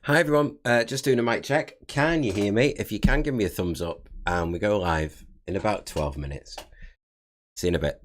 Hi everyone, just doing a mic check. Can you hear me? If you can, give me a thumbs up and we go live in about 12 minutes. See you in a bit.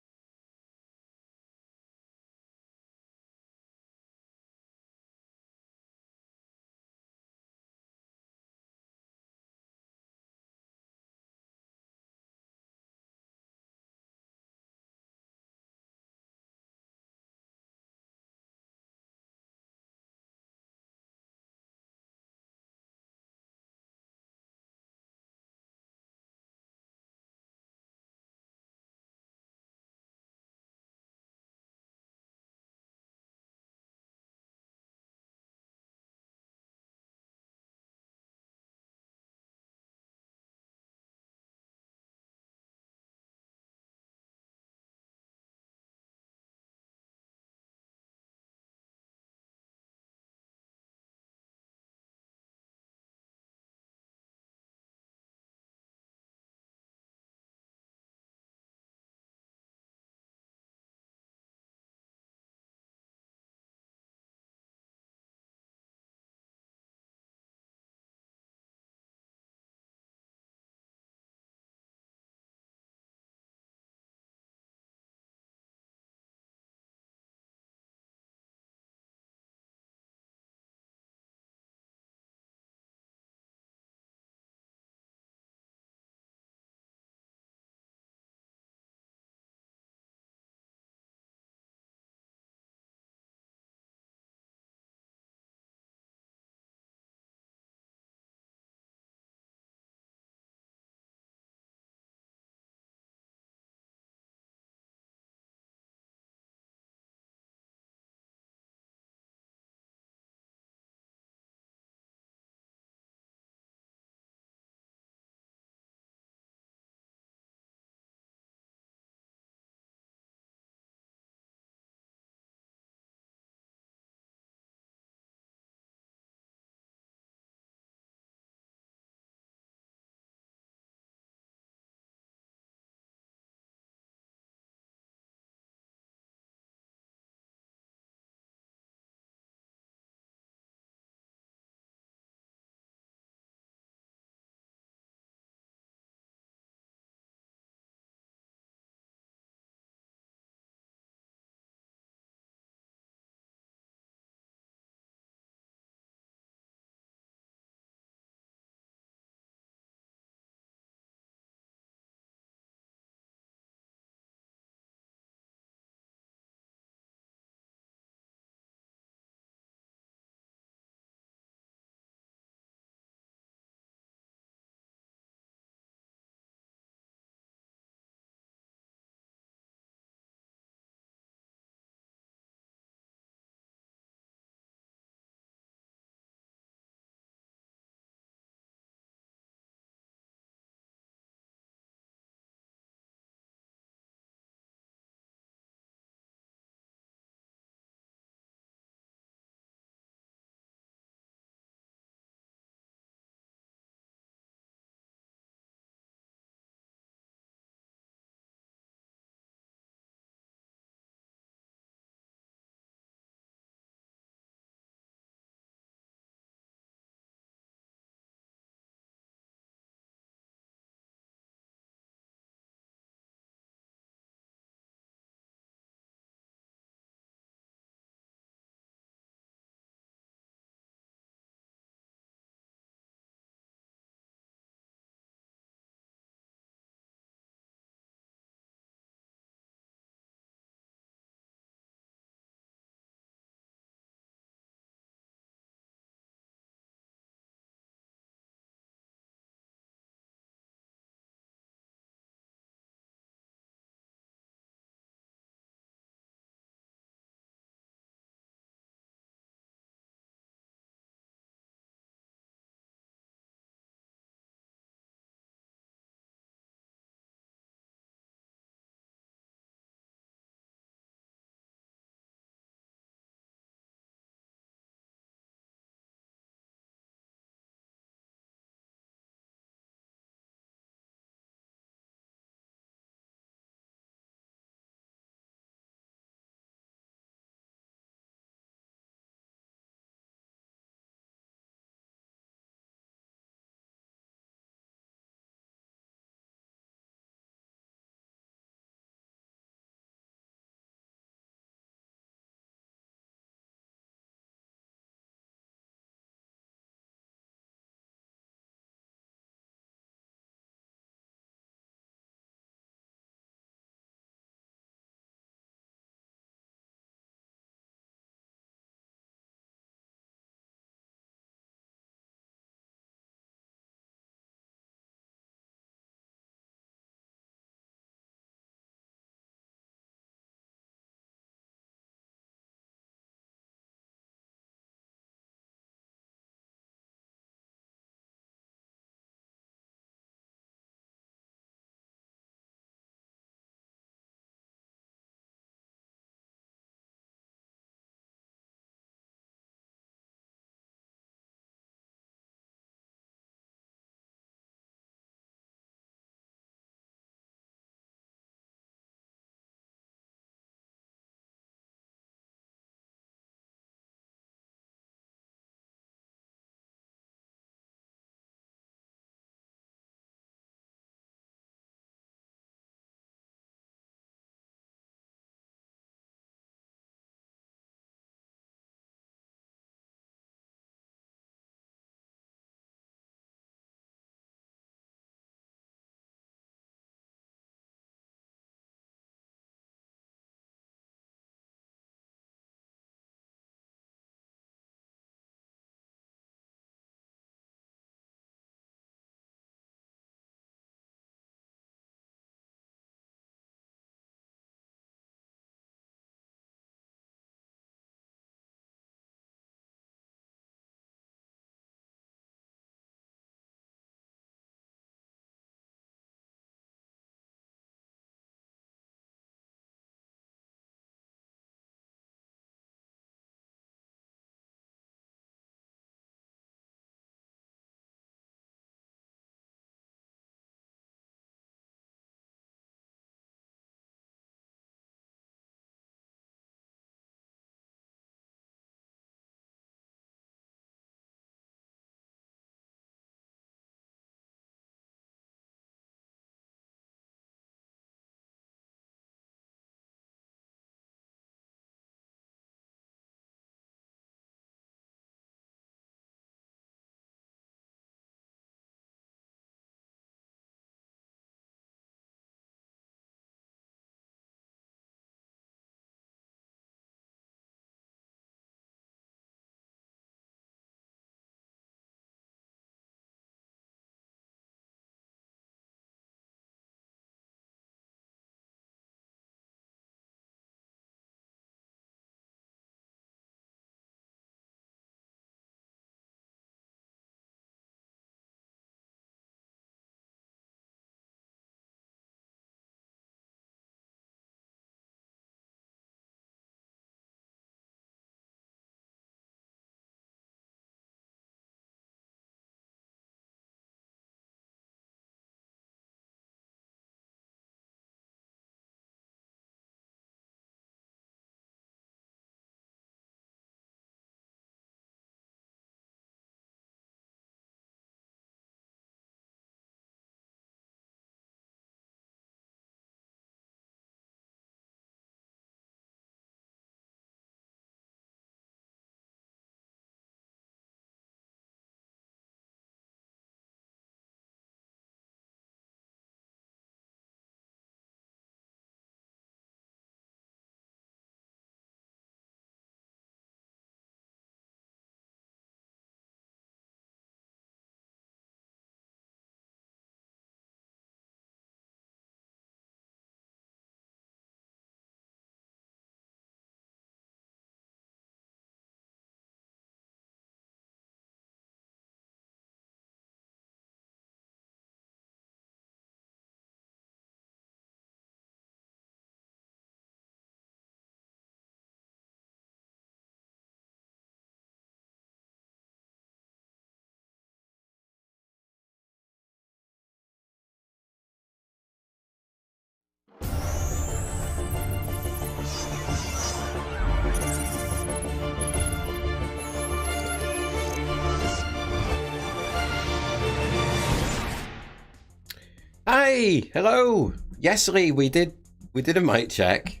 Hi, hello. Yes, Lee, we did a mic check.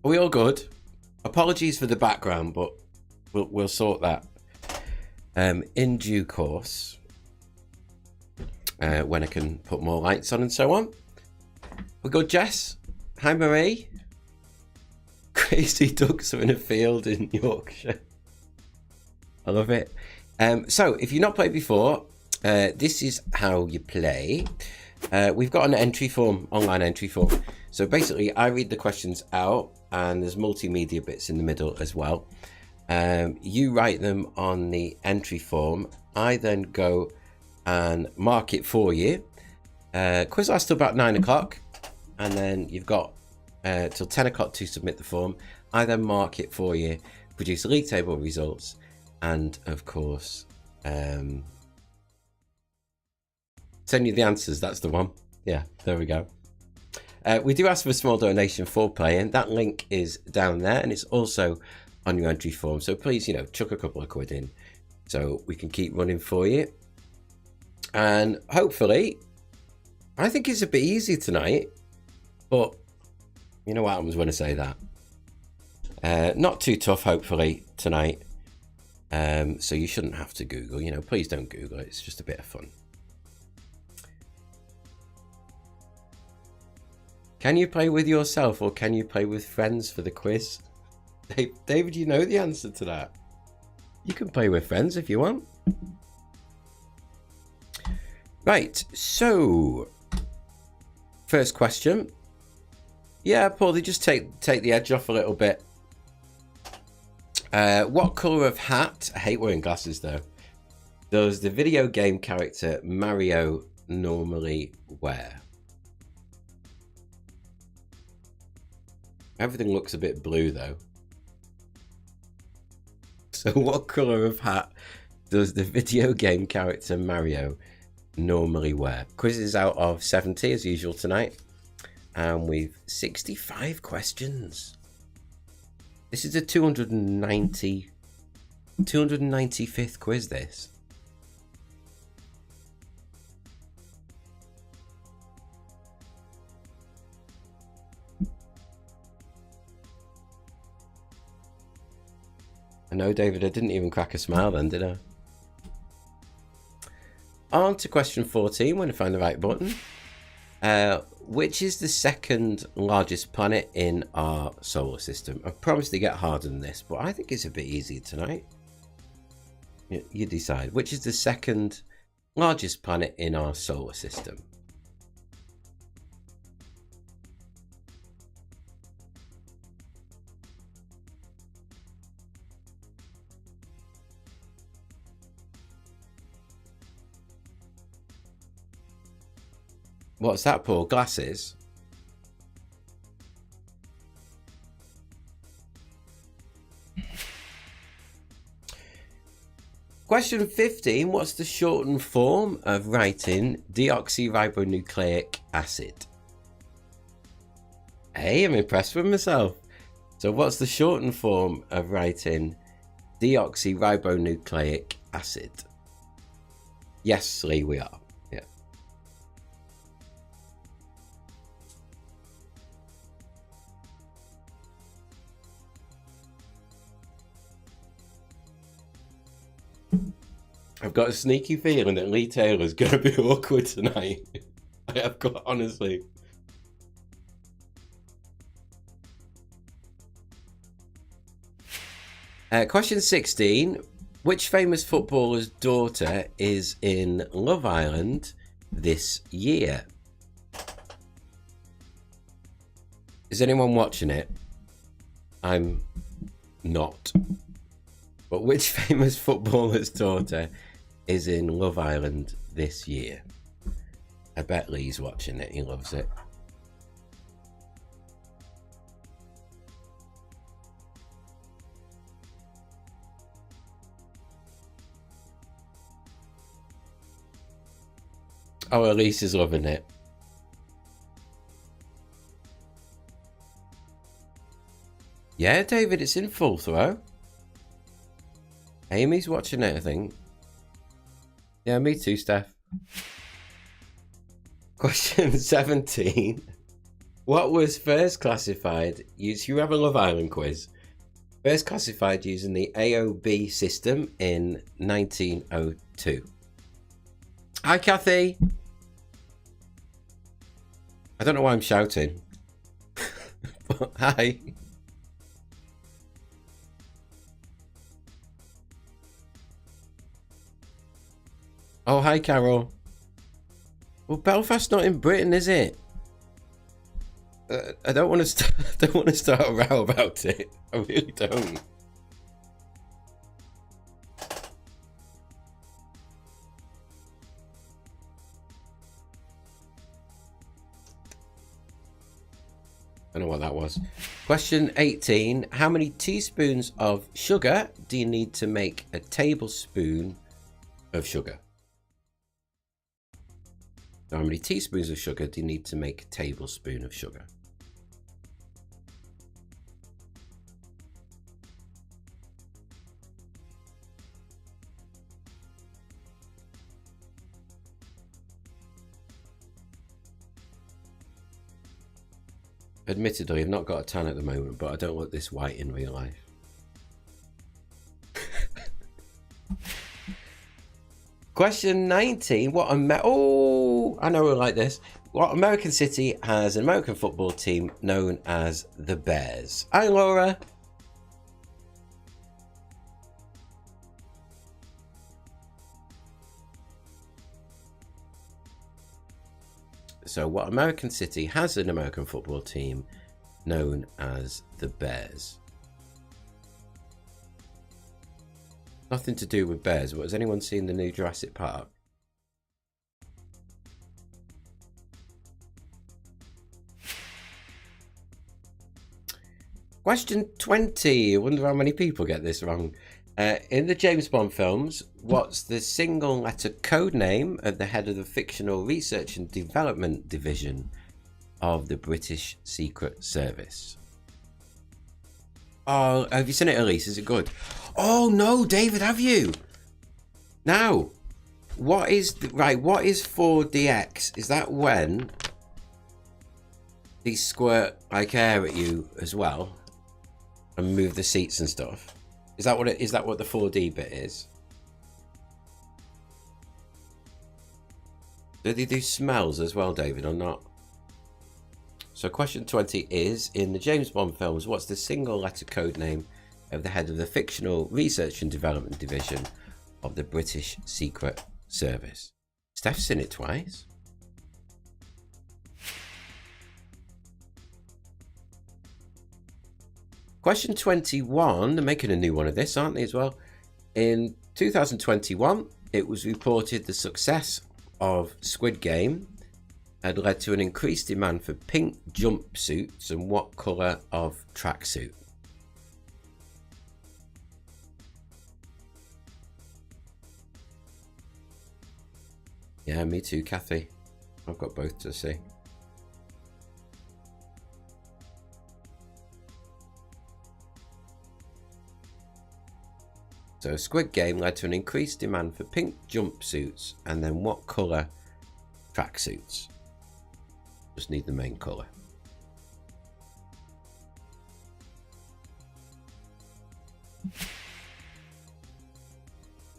Are we all good? Apologies for the background, but we'll sort that in due course when I can put more lights on and so on. We good, Jess? Hi, Marie. Crazy ducks are in a field in Yorkshire. I love it. So, if you've not played before, this is how you play. We've got an entry form, online entry form. So basically, I read the questions out, and there's multimedia bits in the middle as well. You write them on the entry form. I then go and mark it for you. Quiz lasts till about 9 o'clock, and then you've got till 10 o'clock to submit the form. I then mark it for you, produce league table results, and of course, send you the answers. That's the one. Yeah, there we go. We do ask for a small donation for playing. That link is down there, and it's also on your entry form. So please, chuck a couple of quid in so we can keep running for you. And hopefully, I think it's a bit easy tonight, but you know what happens when I say that. Not too tough, hopefully, tonight. So you shouldn't have to Google. Please don't Google it. It's just a bit of fun. Can you play with yourself or can you play with friends for the quiz? David, you know the answer to that. You can play with friends if you want. Right, so first question. Yeah, Paul, they just take the edge off a little bit. What colour of hat, I hate wearing glasses though, does the video game character Mario normally wear? Everything looks a bit blue though. So what colour of hat does the video game character Mario normally wear? Quiz is out of 70 as usual tonight. And we've 65 questions. This is a 295th quiz, this. I know, David, I didn't even crack a smile then, did I? On to question 14, when I find the right button. Which is the second largest planet in our solar system? I promise to get harder than this, but I think it's a bit easier tonight. You decide. Which is the second largest planet in our solar system? What's that, Paul? Glasses? Question 15. What's the shortened form of writing deoxyribonucleic acid? Hey, I'm impressed with myself. So what's the shortened form of writing deoxyribonucleic acid? Yes, Lee, we are. Yeah. I've got a sneaky feeling that Lee Taylor's going to be awkward tonight. I have got, honestly. Question 16. Which famous footballer's daughter is in Love Island this year? Is anyone watching it? I'm not. But which famous footballer's daughter is in Love Island this year? I bet Lee's watching it. He loves it. Oh, Elise is loving it. Yeah, David, it's in full throw. Amy's watching it, I think. Yeah, me too, Steph. Question 17. What was first classified? You have a Love Island quiz. First classified using the AOB system in 1902. Hi, Kathy. I don't know why I'm shouting. But hi. Oh, hi, Carol. Well, Belfast's not in Britain, is it? I don't want to start a row about it. I really don't. I don't know what that was. Question 18. How many teaspoons of sugar do you need to make a tablespoon of sugar? So how many teaspoons of sugar do you need to make a tablespoon of sugar? Admittedly, I've not got a tan at the moment, but I don't look this white in real life. Question 19. Oh, I know we like this. What American city has an American football team known as the Bears? Hi, Laura. So what American city has an American football team known as the Bears? Nothing to do with bears, but has anyone seen the new Jurassic Park? Question 20. I wonder how many people get this wrong. In the James Bond films, what's the single letter code name of the head of the fictional research and development division of the British Secret Service? Oh, have you seen it, Elise? Is it good? Oh no, David, have you? Now, what is 4DX? Is that when they squirt like air at you as well and move the seats and stuff? Is that what the 4D bit is? Do they do smells as well, David, or not? So question 20 is, in the James Bond films, what's the single letter code name of the head of the fictional research and development division of the British Secret Service? Steph's seen it twice. Question 21, they're making a new one of this, aren't they, as well? In 2021, it was reported the success of Squid Game had led to an increased demand for pink jumpsuits and what colour of tracksuit? Yeah, me too, Kathy. I've got both to see. So Squid Game led to an increased demand for pink jumpsuits and then what colour tracksuits? Just need the main colour.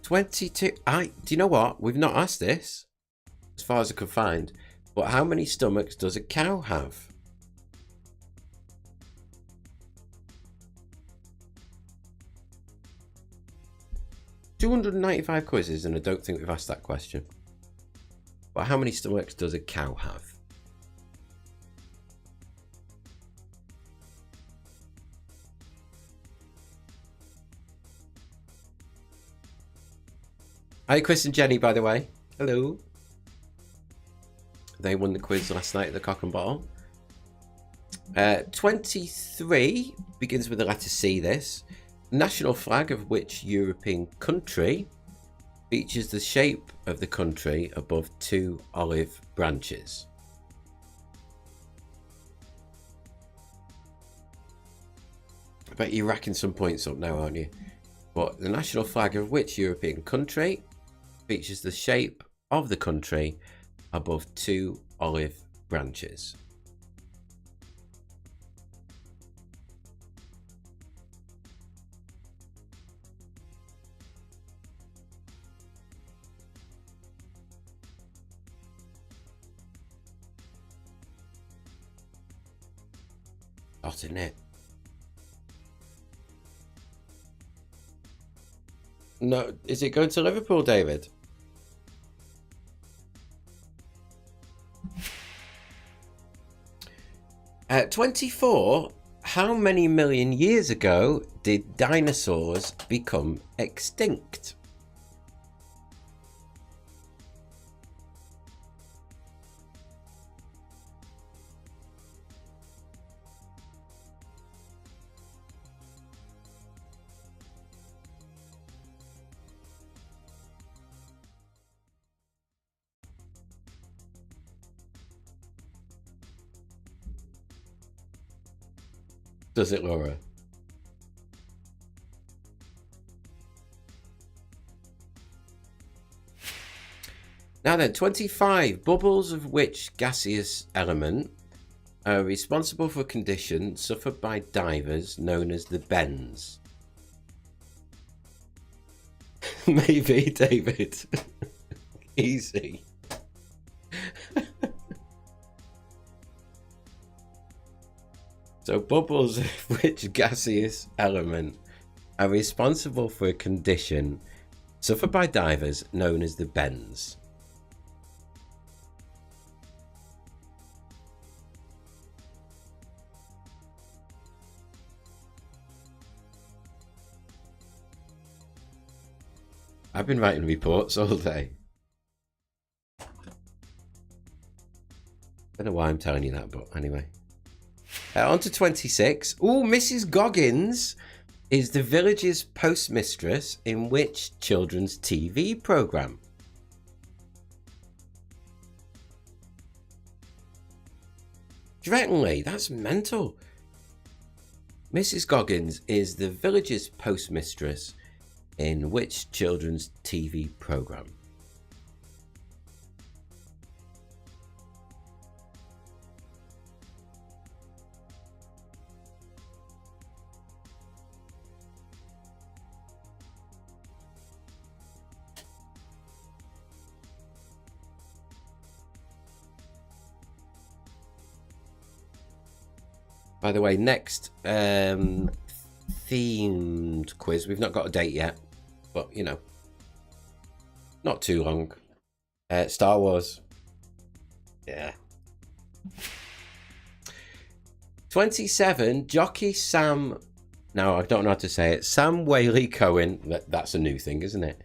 Do you know what? We've not asked this, as far as I could find, but how many stomachs does a cow have? $295 quizzes, and I don't think we've asked that question. But how many stomachs does a cow have? Hi, Chris and Jenny, by the way. Hello. They won the quiz last night at the Cock and Bottle. 23 begins with the letter C, this. National flag of which European country features the shape of the country above two olive branches? I bet you're racking some points up now, aren't you? But the national flag of which European country features the shape of the country above two olive branches? Hot, isn't it? No, is it going to Liverpool, David? At 24, how many million years ago did dinosaurs become extinct? Does it, Laura? Now then, 25. Bubbles of which gaseous element are responsible for a condition suffered by divers known as the bends? Maybe, David. Easy. So bubbles of which gaseous element are responsible for a condition suffered by divers known as the bends? I've been writing reports all day. I don't know why I'm telling you that, but anyway. On to 26. Oh, Mrs. Goggins is the village's postmistress in which children's TV programme? Do you reckon, Lee? That's mental. Mrs. Goggins is the village's postmistress in which children's TV programme? By the way, next themed quiz. We've not got a date yet, but you know, not too long. Star Wars. Yeah. 27. Jockey Sam. Now I don't know how to say it. Sam Whaley Cohen. That's a new thing, isn't it?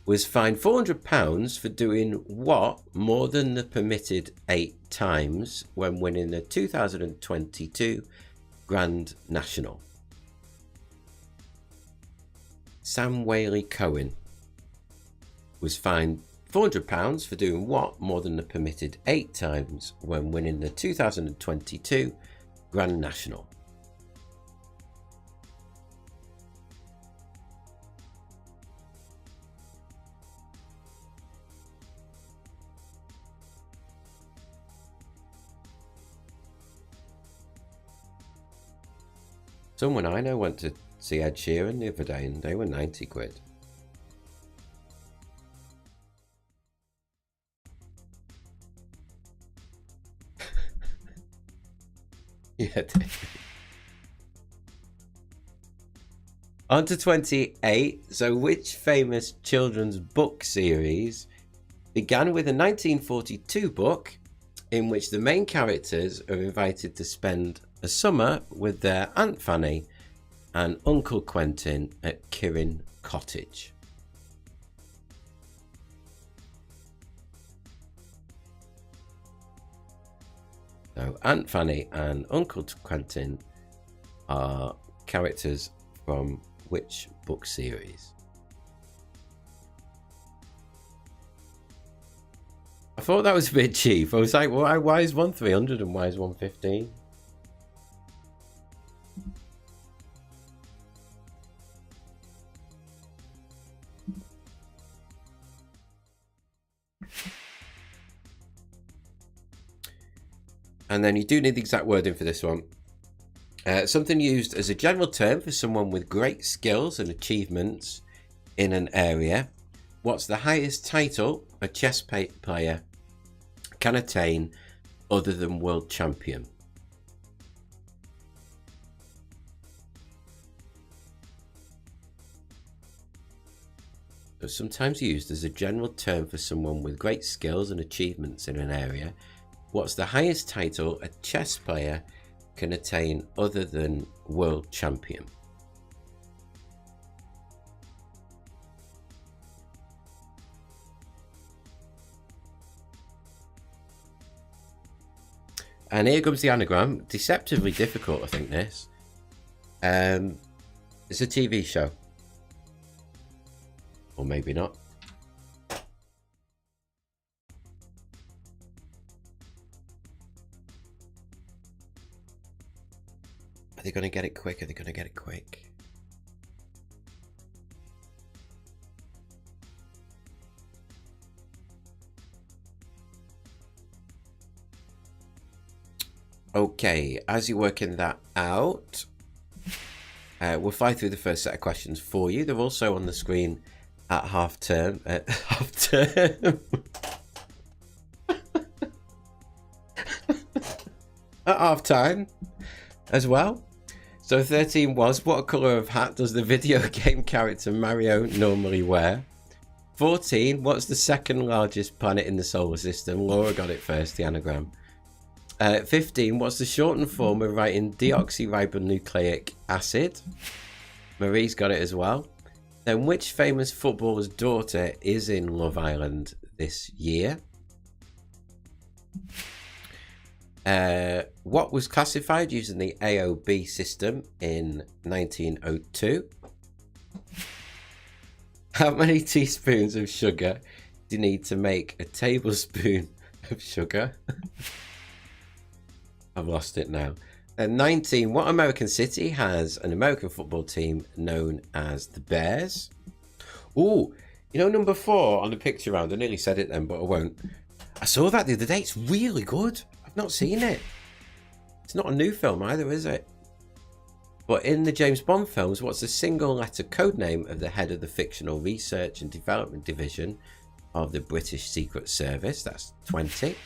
Was fined £400 for doing what more than the permitted 8 times when winning the 2022 Grand National. Sam Whaley Cohen was fined £400 for doing what more than the permitted 8 times when winning the 2022 Grand National. Someone I know went to see Ed Sheeran the other day and they were 90 quid. Yeah. On to 28. So which famous children's book series began with a 1942 book in which the main characters are invited to spend a summer with their Aunt Fanny and Uncle Quentin at Kirin Cottage? So Aunt Fanny and Uncle Quentin are characters from which book series? I thought that was a bit cheap. I was like, why is one 300 and why is one 15? And then you do need the exact wording for this one. Something used as a general term for someone with great skills and achievements in an area. What's the highest title a chess player can attain other than world champion? So sometimes used as a general term for someone with great skills and achievements in an area. What's the highest title a chess player can attain other than world champion? And here comes the anagram. Deceptively difficult, I think, this. It's a TV show. Or maybe not. Are they going to get it quick? Are they going to get it quick? Okay, as you're working that out, we'll fly through the first set of questions for you. They're also on the screen at half term. At half term. At half time as well. So 13 was, what colour of hat does the video game character Mario normally wear? 14, what's the second largest planet in the solar system? Laura got it first, the anagram. 15, what's the shortened form of writing deoxyribonucleic acid? Marie's got it as well. Then which famous footballer's daughter is in Love Island this year? What was classified using the AOB system in 1902? How many teaspoons of sugar do you need to make a tablespoon of sugar? I've lost it now. 19, what American city has an American football team known as the Bears? Oh, you know, number 4 on the picture round. I nearly said it then, but I won't. I saw that the other day. It's really good. I've not seen it. It's not a new film either, is it? But in the James Bond films, what's the single letter code name of the head of the fictional research and development division of the British Secret Service? That's 20.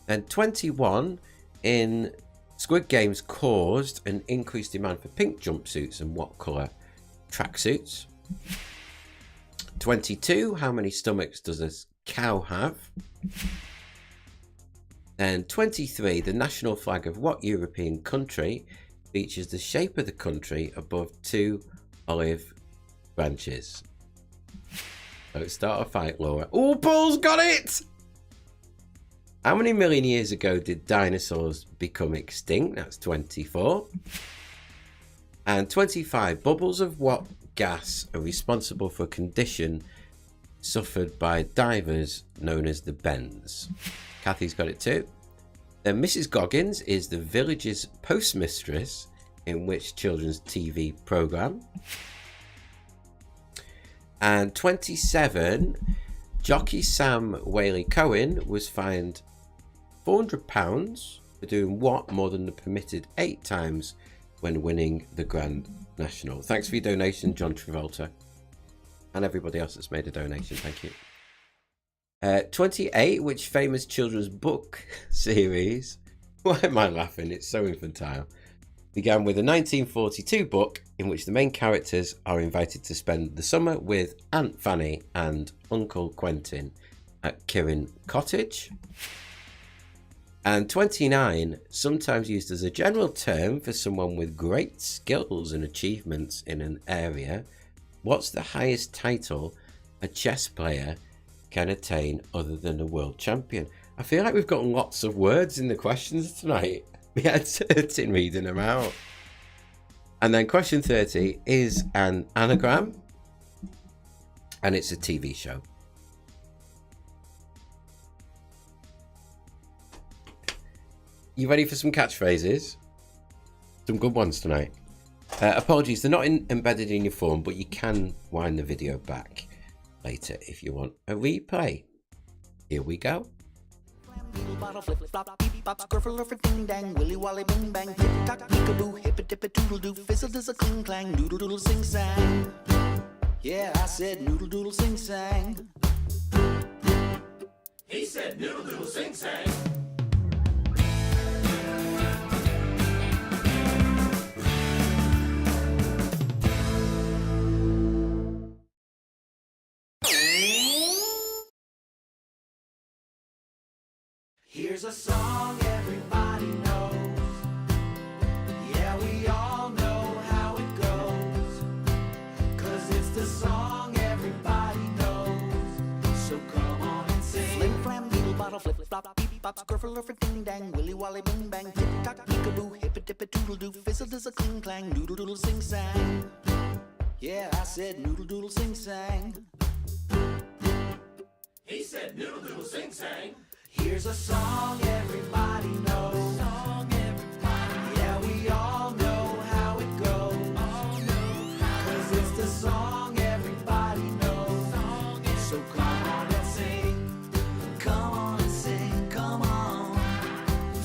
And 21, in Squid Games caused an increased demand for pink jumpsuits and what colour tracksuits? 22, how many stomachs does a cow have? And 23, the national flag of what European country features the shape of the country above 2 olive branches? So start a fight, Laura. Oh, Paul's got it! How many million years ago did dinosaurs become extinct? That's 24. And 25, bubbles of what gas are responsible for a condition suffered by divers known as the bends? Kathy's got it too. Then Mrs. Goggins is the village's postmistress in which children's TV programme? And 27, jockey Sam Whaley Cohen was fined £400 for doing what more than the permitted 8 times when winning the Grand National? Thanks for your donation, John Travolta. And everybody else that's made a donation, thank you. 28, which famous children's book series, why am I laughing? It's so infantile, began with a 1942 book in which the main characters are invited to spend the summer with Aunt Fanny and Uncle Quentin at Kirin Cottage. And 29, sometimes used as a general term for someone with great skills and achievements in an area. What's the highest title a chess player can attain other than a world champion? I feel like we've got lots of words in the questions tonight. We had 13 reading them out. And then question 30 is an anagram, and it's a TV show. You ready for some catchphrases? Some good ones tonight. Apologies, they're not embedded in your form, but you can wind the video back later if you want a replay. Here we go. beep bop, skirfle for ding dang, willy wally bing bang, tick tock, peekaboo, hippa dippa doodle doo, fizzle does a cling clang, doodle doodle sing sang. Yeah, I said noodle doodle sing sang. He said noodle doodle sing sang. Here's a song everybody knows. Yeah, we all know how it goes. 'Cause it's the song everybody knows. So come on and sing. Flim flam beetle bottle flip flop beep bop skirfle for ding dang willy wally bing bang tick tock peekaboo hippa dippa doodle doo fizzle does a cling clang doodle doodle sing sang. Yeah, I said noodle doodle sing sang. He said noodle doodle sing sang. Here's a song everybody knows. Yeah, we all know how it goes. 'Cause it's the song everybody knows. So come on and sing. Come on and sing, come on.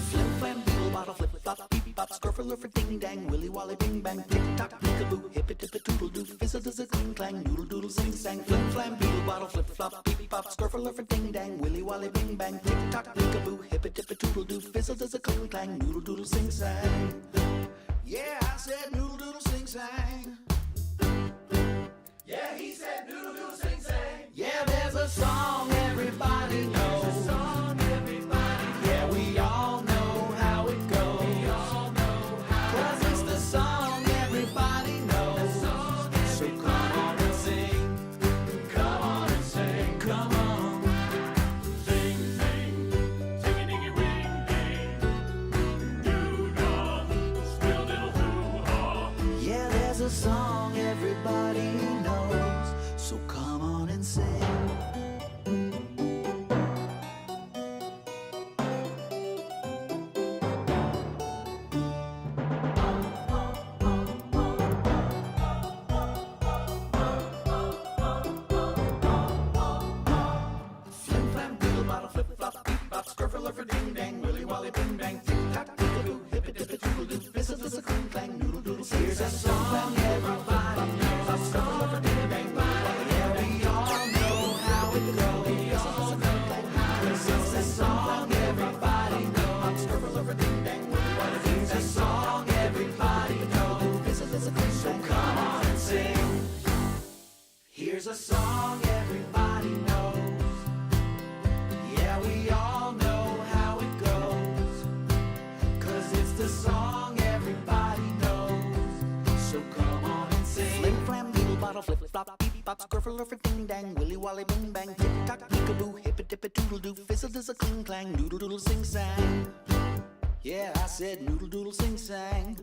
Flim flam beetle bottle flip flop beep bop skirfle for ding dang willy wally bing bang tick tock peekaboo hippa dippa doodle doo fizzle does a cling clang noodle doodle sing sang. Flim flam beetle bottle flip flop beep bop skirfle for ding dang willy wally bing bang tick tock peekaboo hippa dippa doodle doo fizzle does a cling clang noodle doodle sing sang. Yeah, I said noodle doodle sing sang. Yeah, he said noodle doodle sing sang. Yeah, there's a song everybody knows. Yeah, we all know how it goes. 'Cause it's the song everybody knows. So come on and sing. Come on and sing. Come on. Sing, sing, sing-a-dingy ring ding. Doo-dah, squill diddle hoo-ha. Yeah, there's a song everybody knows. So come on and sing. Flim flam beetle bottle flip flop beep bop skirfle for ding dang willy wally bing bang tick tock peekaboo hippa dippa doodle doo fizzle does a cling clang noodle doodle sing. Here's a song everybody knows. Skirfle for ding dang willy wally yeah, we all know how it goes. Fizzle does a cling clang 'cause it's a song everybody knows. Skirfle for ding dang willy wally here's a song everybody knows. Fizzle does a cling clang. Come on and sing. Here's a song everybody knows. Yeah, we all know how it goes. 'Cause it's the song everybody knows. So come on and sing. Flim flam beetle bottle flip flop beep bop skirfle for ding dang willy wally bing bang tick tock peekaboo hippa dippa doodle doo fizzle does a cling clang noodle doodle sing sang. Yeah, I said noodle doodle sing sang.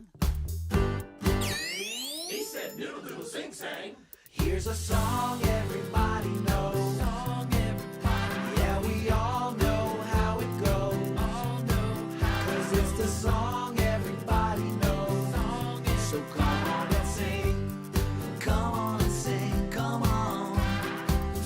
He said noodle doodle sing sang. Here's a song everybody knows. Yeah, we all know how it goes. 'Cause it's the song everybody knows. So come on and sing. Come on and sing, come on.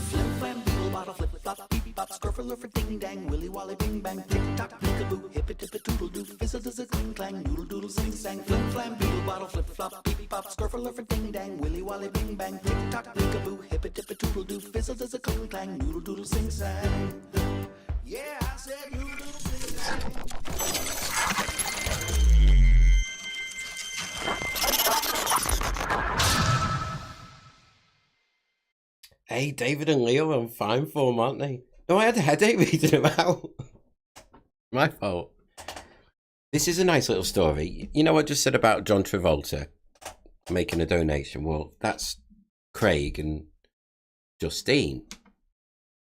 Flim flam beetle bottle flip flop beep bop skirfle for ding dang willy wally bing bang tick tock peekaboo hippa dippa doodle doo fizzle does a cling clang noodle doodle sing sang. Flim flam beetle bottle flip flop beep bop skirfle for ding dang willy wally bing bang tick tock peekaboo hippa dippa doodle doo fizzle does a cling clang noodle doodle sing sang. Yeah, I said noodle doodle sing sang. Hey, David and Leo are on fine form, aren't they? No, I had a headache reading them out. My fault. This is a nice little story. You know what I just said about John Travolta making a donation? Well, that's Craig and Justine.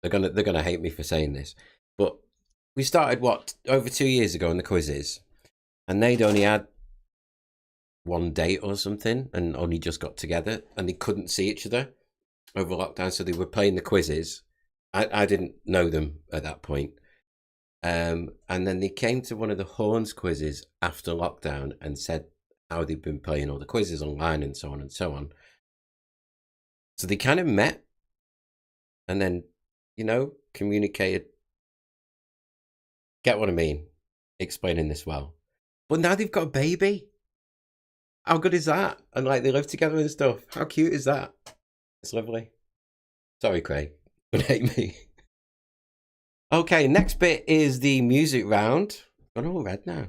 They're gonna hate me for saying this, but we started over 2 years ago in the quizzes, and they'd only had one date or something, and only just got together, and they couldn't see each other over lockdown, so they were playing the quizzes. I didn't know them at that point. And then they came to one of the Horns quizzes after lockdown and said how they've been playing all the quizzes online and so on and so on. So they kind of met and then, communicated. Get what I mean? explaining this well. But now they've got a baby. How good is that? And like they live together and stuff. How cute is that? It's lovely. Sorry, Craig. Don't hate me. Okay, next bit is the music round. Gone all red now.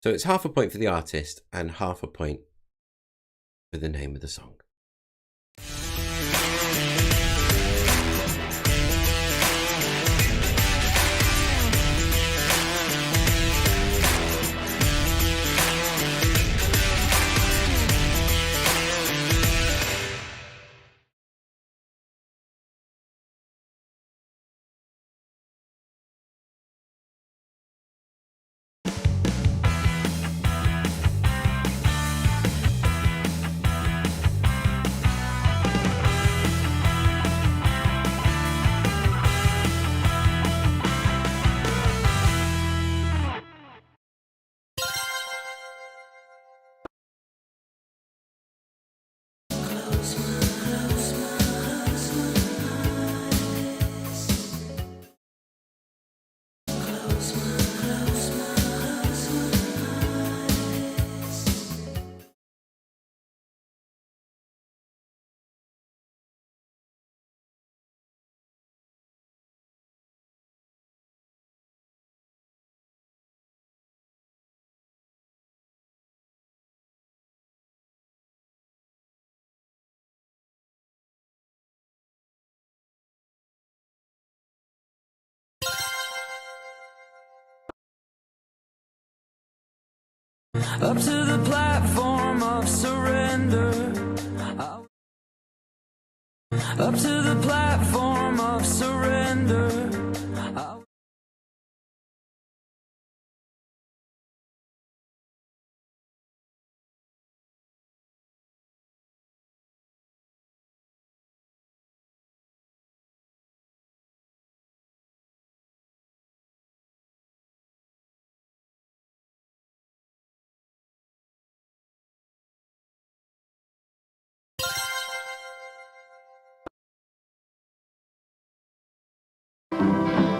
So it's half a point for the artist and half a point for the name of the song. Up to the platform of surrender. Up to the platform of surrender.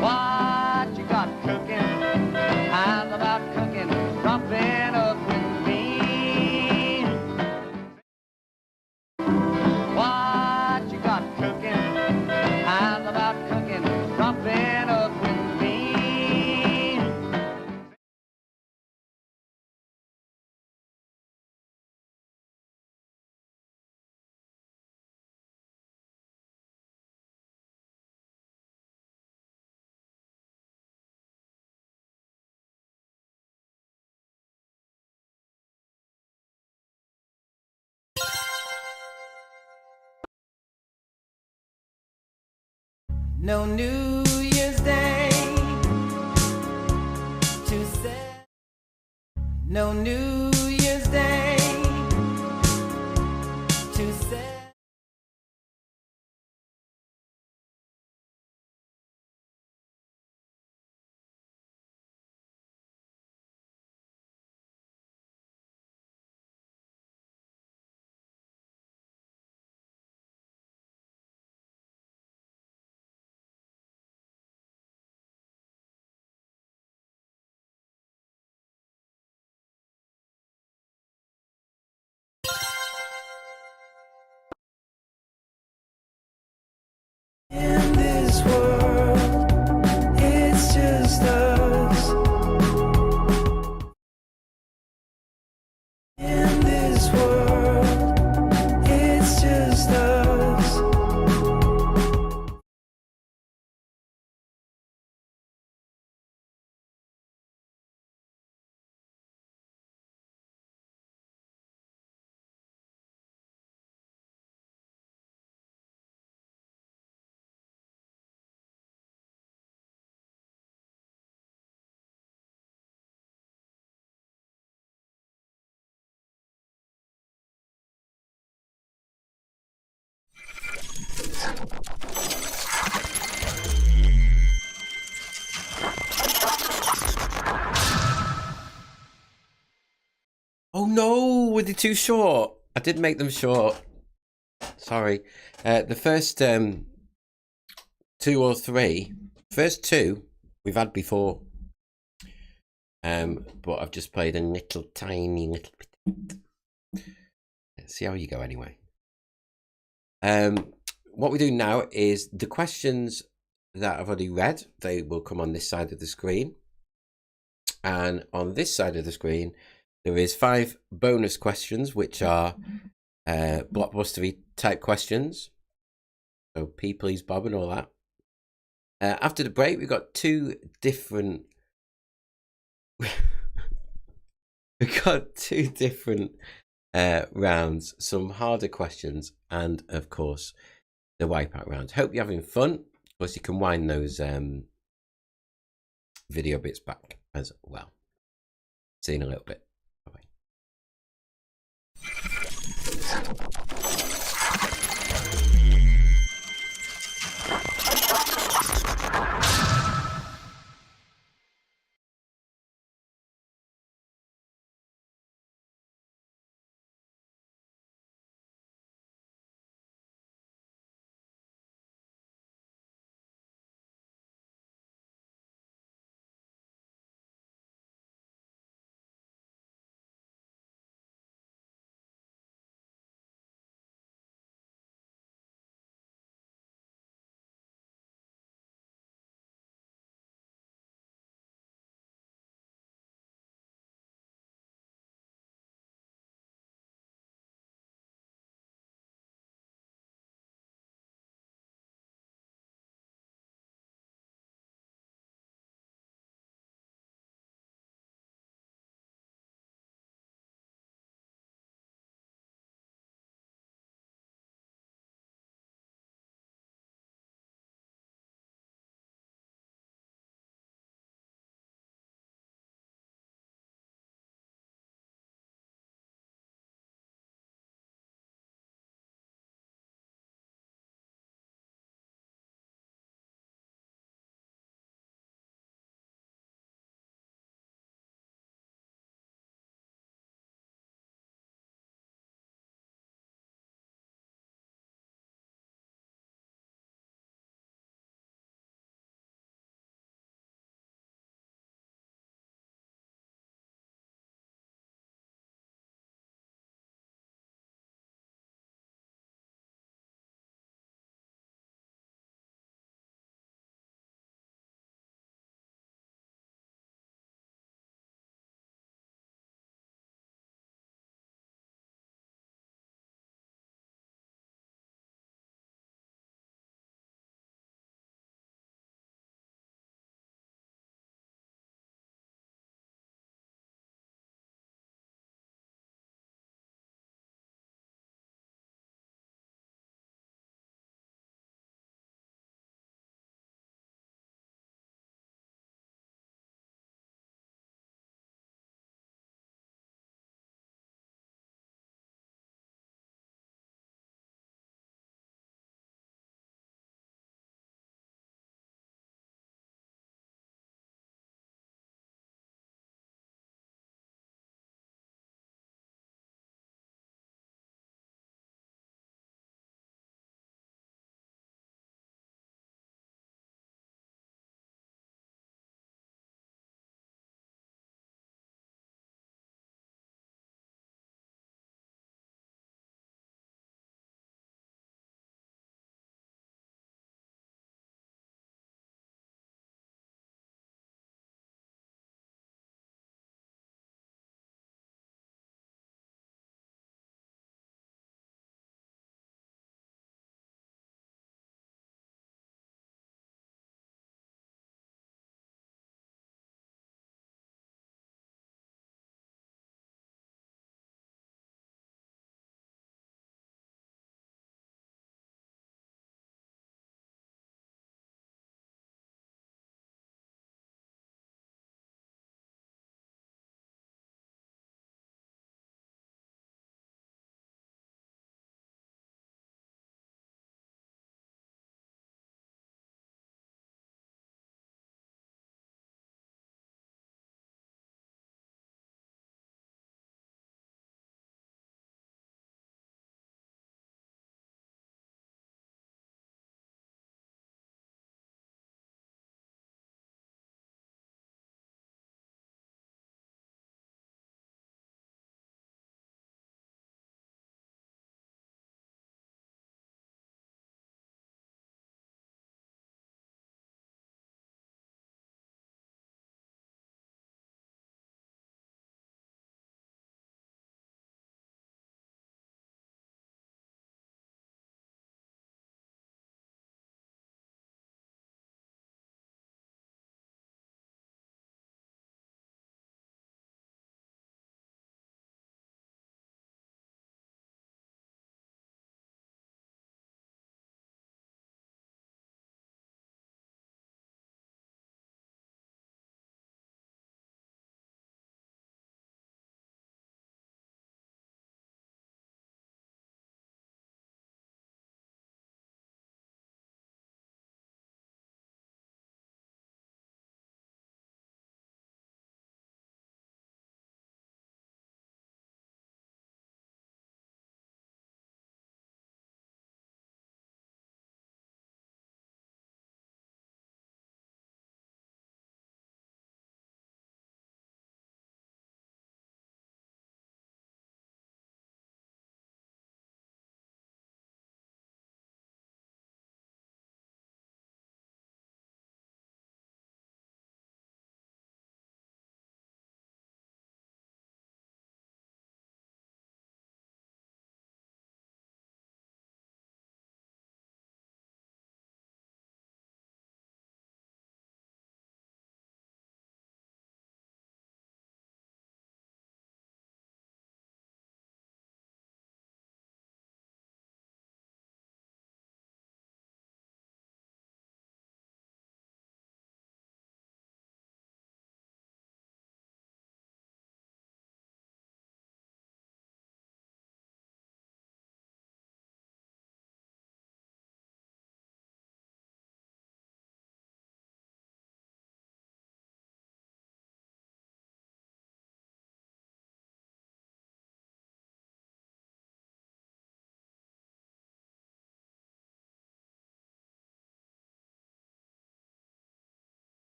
What you got cooking? How's about cooking? Dropping up with me. What you got cooking? How's about cooking? Dropping up with me. No New Year's Day to set. No New Year's Day to set. In this world, it's just us. In this world, it's just us. Oh no, were they too short? I did make them short. Sorry. The first two or three, first two we've had before. But I've just played a little tiny little bit. Let's see how you go anyway. What we do now is the questions that I've already read, they will come on this side of the screen. And on this side of the screen, there is 5 bonus questions, which are blockbustery type questions. So please, Bob, and all that. After the break, we've got 2 different. We've got 2 different rounds, some harder questions, and of course the wipeout round. Hope you're having fun. Of course, you can wind those video bits back as well. See you in a little bit. Bye-bye.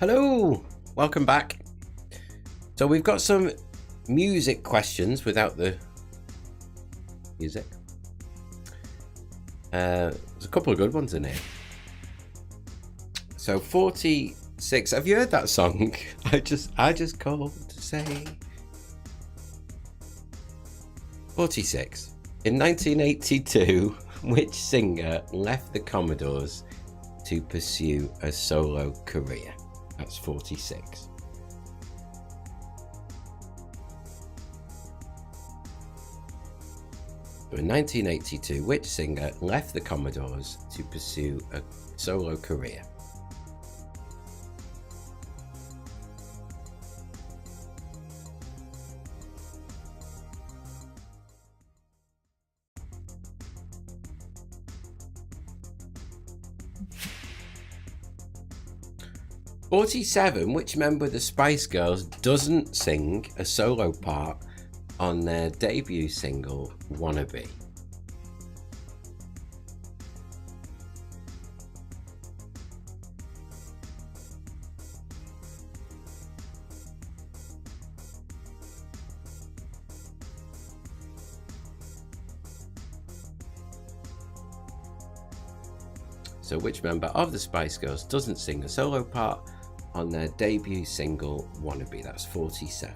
Hello, welcome back. So we've got some music questions without the music. There's a couple of good ones in here. So 46. Have you heard that song? I just called to say. 46. In 1982, which singer left the Commodores to pursue a solo career? That's 46. In 1982, which singer left the Commodores to pursue a solo career? '47, which member of the Spice Girls doesn't sing a solo part on their debut single, Wannabe? So which member of the Spice Girls doesn't sing a solo part on their debut single, Wannabe? That's 47.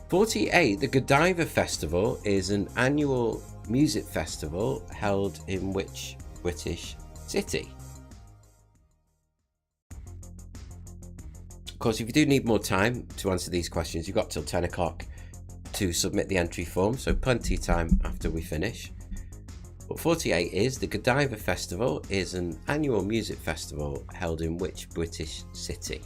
'48, the Godiva Festival is an annual music festival held in which British city? Of course, if you do need more time to answer these questions, you've got till 10 o'clock to submit the entry form, so plenty of time after we finish. But 48 is the Godiva Festival is an annual music festival held in which British city?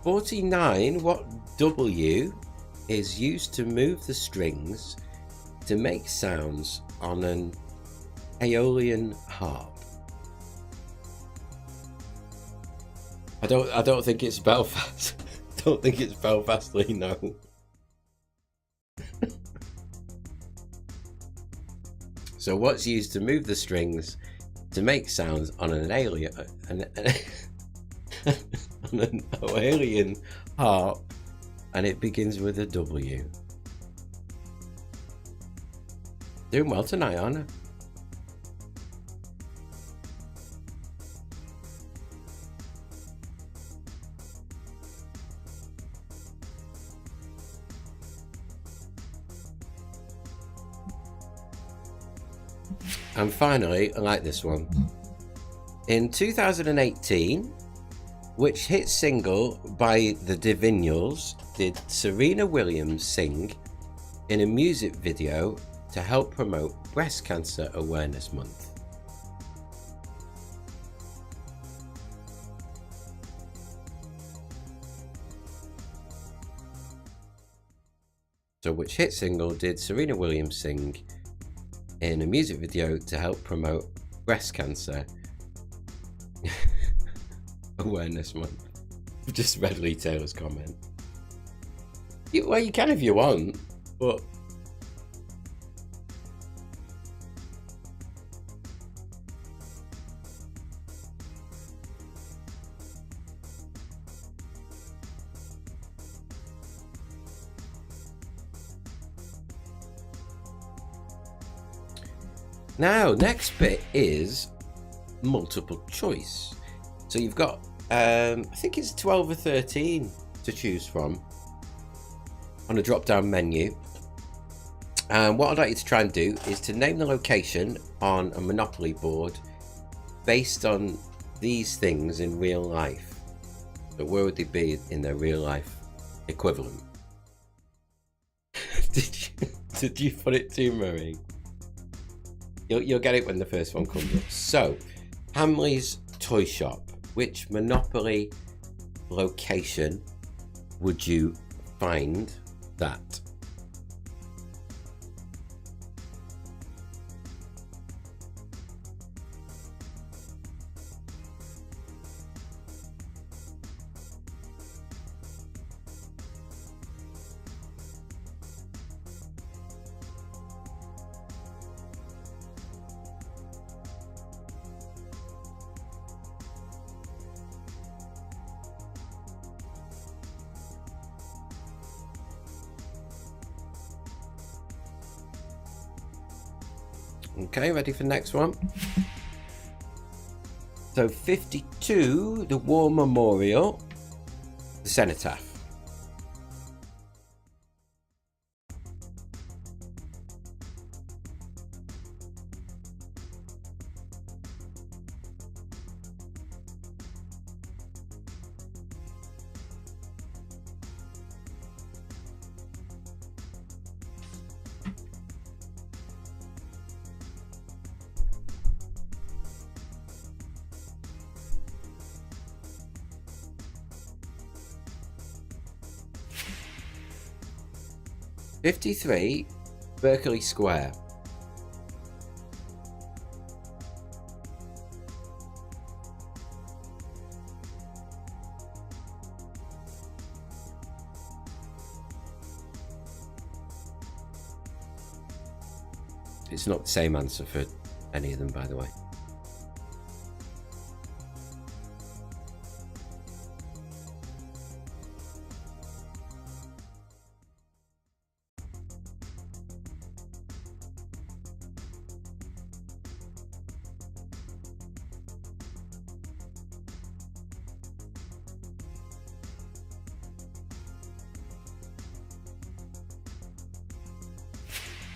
'49, what W is used to move the strings to make sounds on an Aeolian harp? I don't think it's Belfast. Don't think it's Belfast, Lee, no. So what's used to move the strings to make sounds on an alien on an Aeolian harp, and it begins with a W? Doing well tonight, aren't I? And finally, I like this one. In 2018, which hit single by the Divinyls did Serena Williams sing in a music video to help promote Breast Cancer Awareness Month? So which hit single did Serena Williams sing in a music video to help promote breast cancer awareness month? Just read Lee Taylor's comment. Well, you can if you want, but now, next bit is multiple choice. So you've got, I think it's 12 or 13 to choose from on a drop-down menu. And what I'd like you to try and do is to name the location on a Monopoly board based on these things in real life. So where would they be in their real life equivalent? Did you put it too, Marie? You'll get it when the first one comes up. So, Hamley's toy shop, which Monopoly location would you find that? Okay, ready for the next one? So 52, the War Memorial, the Cenotaph. '53, Berkeley Square. It's not the same answer for any of them, by the way.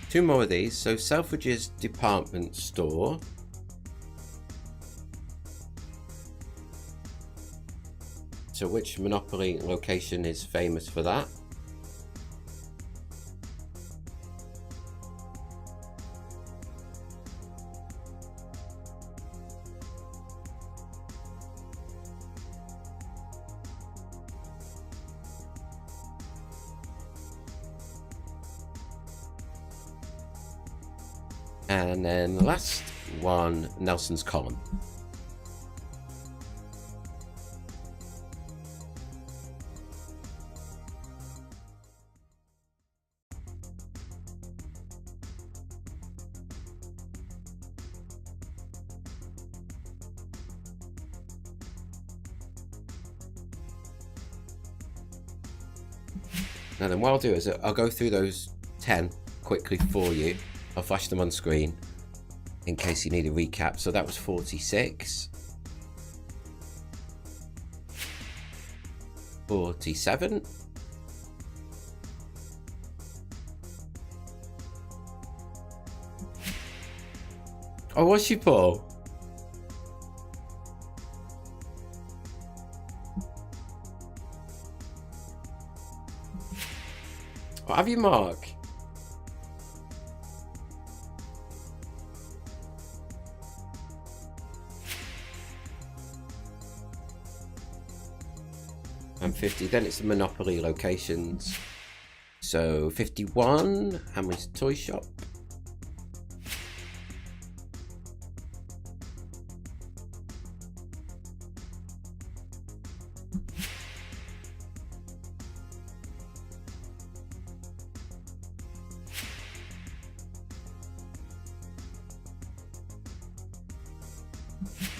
Two more of these. So Selfridges department store. So which Monopoly location is famous for that? And then the last one, Nelson's Column. Now then, what I'll do is I'll go through those 10 quickly for you. I'll flash them on screen in case you need a recap. So that was 46. 47. Oh, was she, Paul? What have you, Mark? And 50, then it's the Monopoly locations. So 51, Hamley's Toy Shop.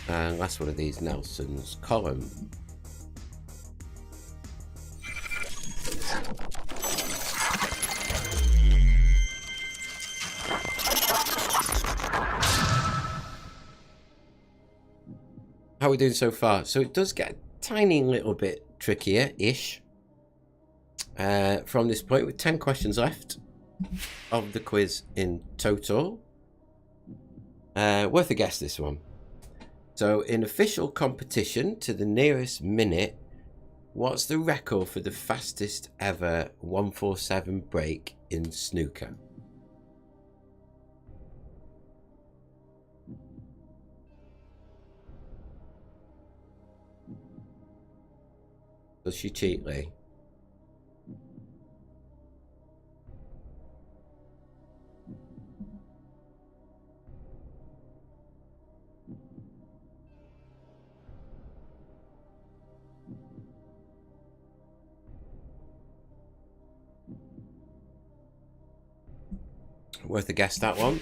And last one of these, Nelson's Column. How are we doing so far? So it does get a tiny little bit trickier-ish from this point, with 10 questions left of the quiz in total. Worth a guess, this one. So in official competition to the nearest minute, what's the record for the fastest ever 147 break in snooker? Does she cheat, Lee? Worth a guess, that one.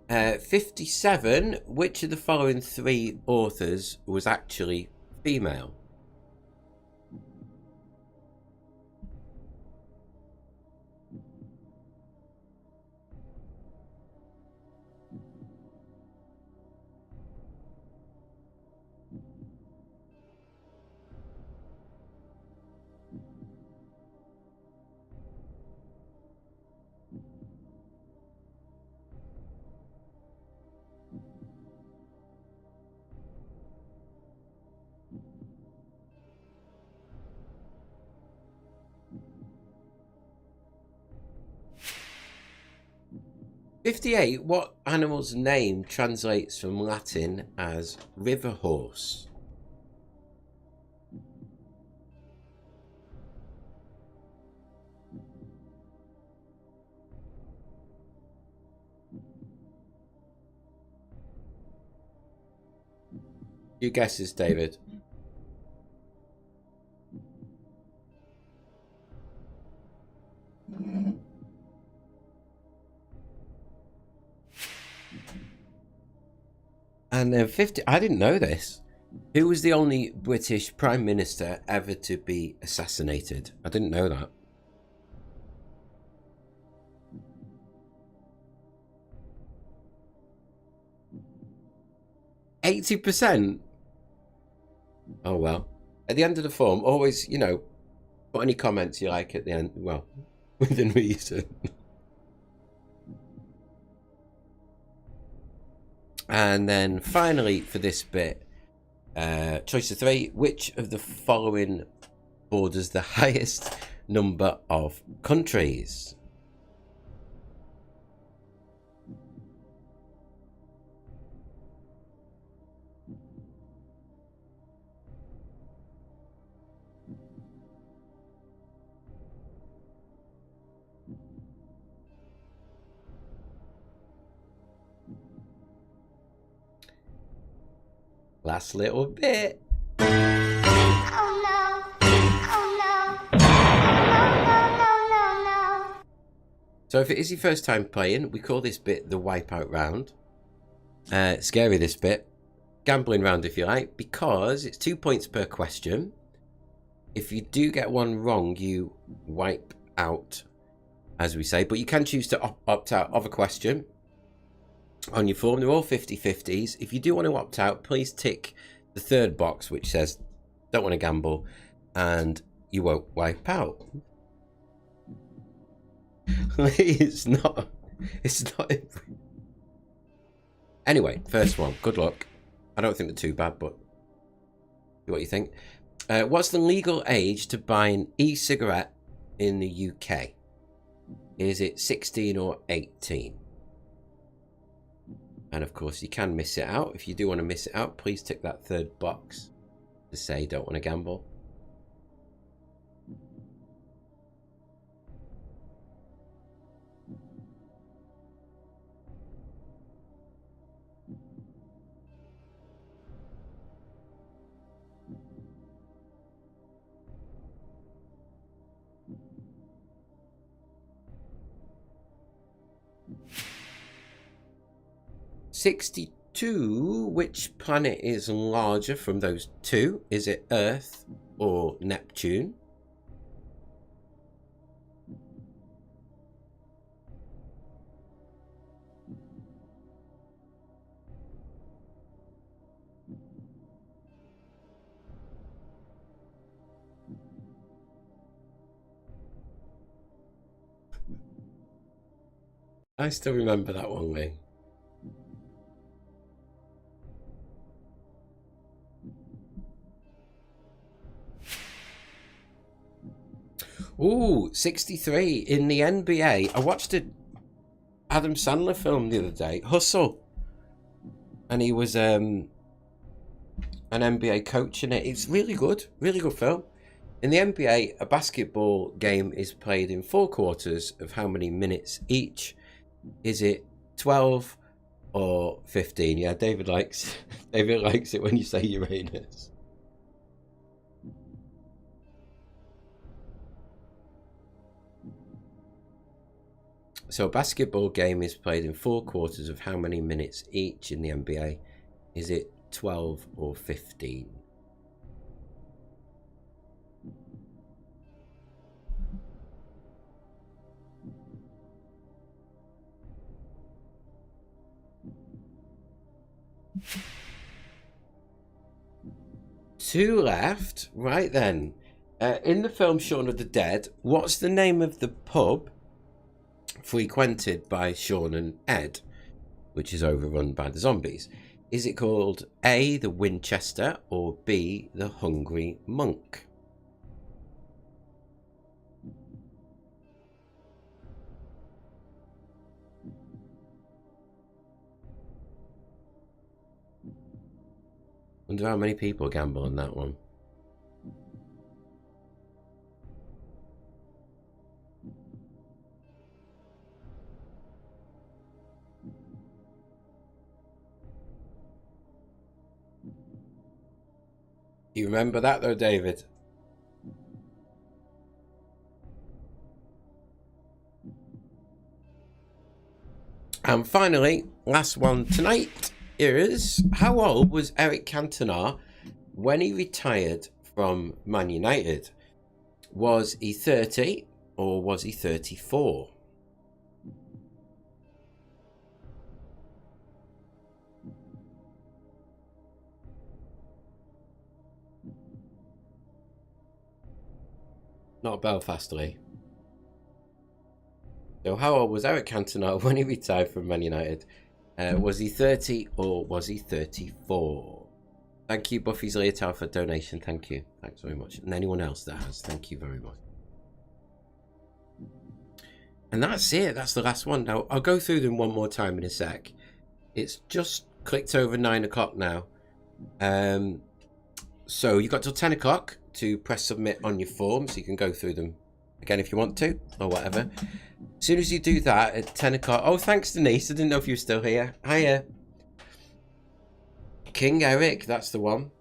57. Which of the following 3 authors was actually female? '58. What animal's name translates from Latin as river horse? Your guesses, David. And then 50. I didn't know this. Who was the only British Prime Minister ever to be assassinated? I didn't know that. %. Oh well. At the end of the form, always, you know, put any comments you like at the end. Well, within reason. And then finally for this bit, choice of 3. Which of the following borders the highest number of countries? Last little bit. Oh no. Oh no. No. So if it is your first time playing, we call this bit the wipeout round. Scary, this bit. Gambling round, if you like, because it's 2 points per question. If you do get one wrong, you wipe out, as we say. But you can choose to opt out of a question on your form. They're all 50-50s. If you do want to opt out, please tick the 3rd box which says don't want to gamble, and you won't wipe out. it's not anyway, first one. Good luck. I don't think they're too bad, but see what you think. What's the legal age to buy an e-cigarette in the UK? Is it 16 or 18? And of course, you can miss it out. If you do want to miss it out, please tick that 3rd box to say don't want to gamble. '62. Which planet is larger from those 2? Is it Earth or Neptune? I still remember that one, Lee. Ooh, 63. In the NBA, I watched an Adam Sandler film the other day, Hustle. And he was an NBA coach in it. It's really good film. In the NBA, a basketball game is played in 4 quarters of how many minutes each? Is it 12 or 15? Yeah, David likes it when you say Uranus. So a basketball game is played in 4 quarters of how many minutes each in the NBA? Is it 12 or 15? Two left. Right then. In the film Shaun of the Dead, what's the name of the pub frequented by Shaun and Ed, which is overrun by the zombies? Is it called A, the Winchester, or B, the Hungry Monk? Wonder how many people gamble on that one. You remember that though, David? And finally, last one tonight is, how old was Eric Cantona when he retired from Man United? Was he 30 or was he 34? Not Belfast, Lee. So how old was Eric Cantona when he retired from Man United? Was he 30 or was he 34? Thank you, Buffy's Leotard, for donation. Thank you. Thanks very much. And anyone else that has, thank you very much. And that's it. That's the last one. Now, I'll go through them one more time in a sec. It's just clicked over 9 o'clock now. So you've got till 10 o'clock to press submit on your form, so you can go through them again if you want to, or whatever. As soon as you do that at 10 o'clock... Oh, thanks, Denise. I didn't know if you were still here. Hiya. King Eric, that's the one.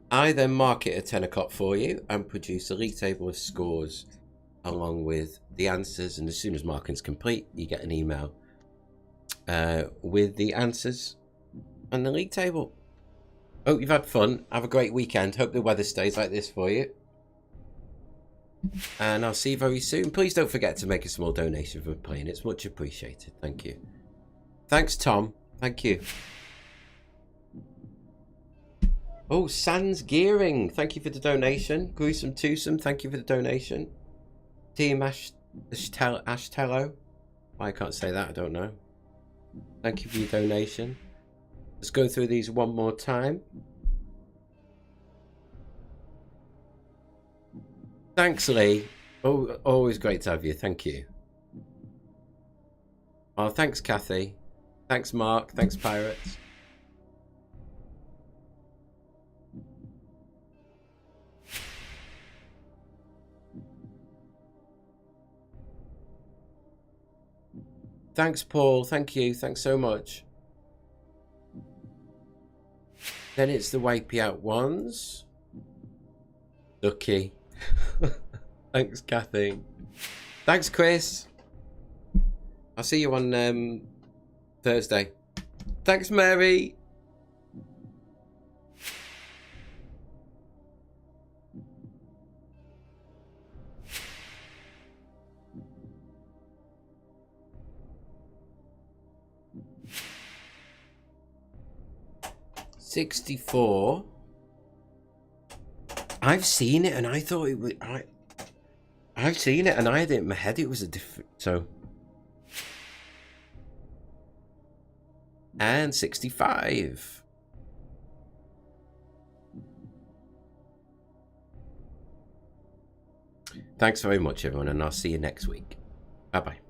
I then mark it at 10 o'clock for you and produce a league table of scores along with the answers. And as soon as marking's complete, you get an email with the answers and the league table. Hope you've had fun. Have a great weekend. Hope the weather stays like this for you. And I'll see you very soon. Please don't forget to make a small donation for playing. It's much appreciated. Thank you. Thanks, Tom. Thank you. Oh, Sans Gearing. Thank you for the donation. Gruesome Twosome. Thank you for the donation. Team Ashtello. Why I can't say that, I don't know. Thank you for your donation. Let's go through these one more time. Thanks, Lee. Oh, always great to have you. Thank you. Oh, thanks, Kathy. Thanks, Mark. Thanks, Pirates. Thanks, Paul. Thank you. Thanks so much. Then it's the wipeout ones. Lucky. Thanks, Kathy. Thanks, Chris. I'll see you on Thursday. Thanks, Mary. $64. I've seen it and I thought it was... I've seen it and I had it in my head it was a different... So... And 65. Thanks very much, everyone, and I'll see you next week. Bye-bye.